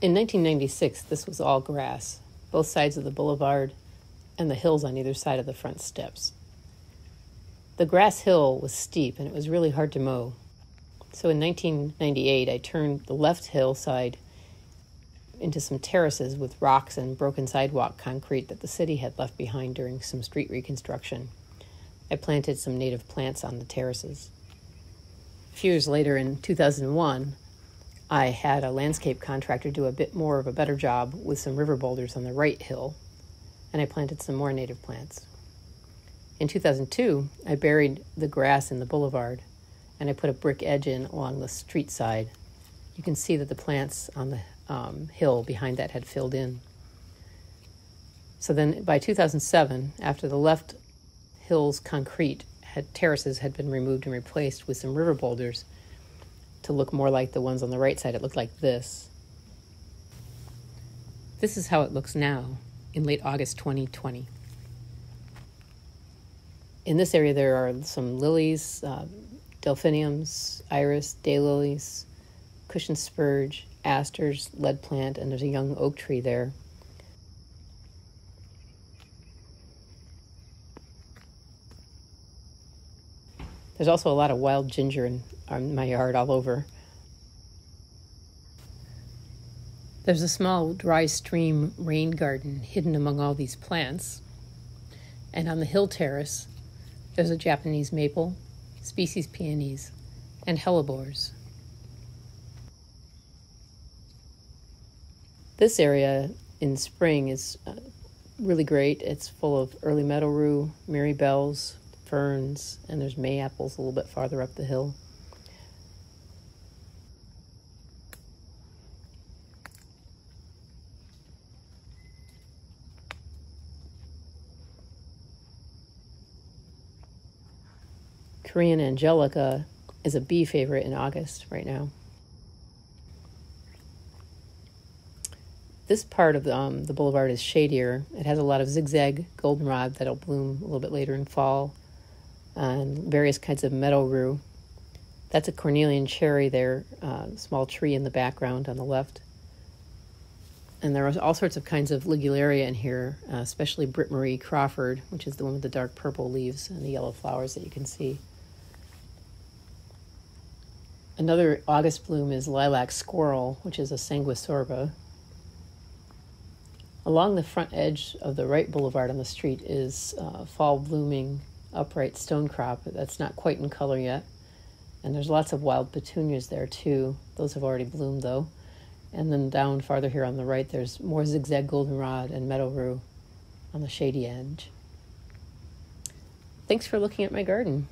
In 1996, this was all grass, both sides of the boulevard and the hills on either side of the front steps. The grass hill was steep and it was really hard to mow. So in 1998, I turned the left hillside into some terraces with rocks and broken sidewalk concrete that the city had left behind during some street reconstruction. I planted some native plants on the terraces. A few years later, in 2001, I had a landscape contractor do a bit more of a better job with some river boulders on the right hill, and I planted some more native plants. In 2002, I buried the grass in the boulevard, and I put a brick edge in along the street side. You can see that the plants on the hill behind that had filled in. So then by 2007, after the left hill's concrete terraces had been removed and replaced with some river boulders to look more like the ones on the right side, it looked like this. This is how it looks now in late August 2020. In this area there are some lilies, delphiniums, iris, daylilies, cushion spurge, asters, lead plant, and there's a young oak tree there. There's also a lot of wild ginger in my yard all over. There's a small dry stream rain garden hidden among all these plants. And on the hill terrace, there's a Japanese maple, species peonies, and hellebores. This area in spring is really great. It's full of early meadow rue, marybells, ferns, and there's May apples a little bit farther up the hill. Korean angelica is a bee favorite in August right now. This part of the boulevard is shadier. It has a lot of zigzag goldenrod that'll bloom a little bit later in fall, and various kinds of meadow rue. That's a cornelian cherry there, small tree in the background on the left. And there are all sorts of kinds of ligularia in here, especially Britt Marie Crawford, which is the one with the dark purple leaves and the yellow flowers that you can see. Another August bloom is lilac squirrel, which is a sanguisorba. Along the front edge of the right boulevard on the street is fall blooming upright stonecrop. That's not quite in color yet. And there's lots of wild petunias there too. Those have already bloomed though. And then down farther here on the right, there's more zigzag goldenrod and meadow rue on the shady edge. Thanks for looking at my garden.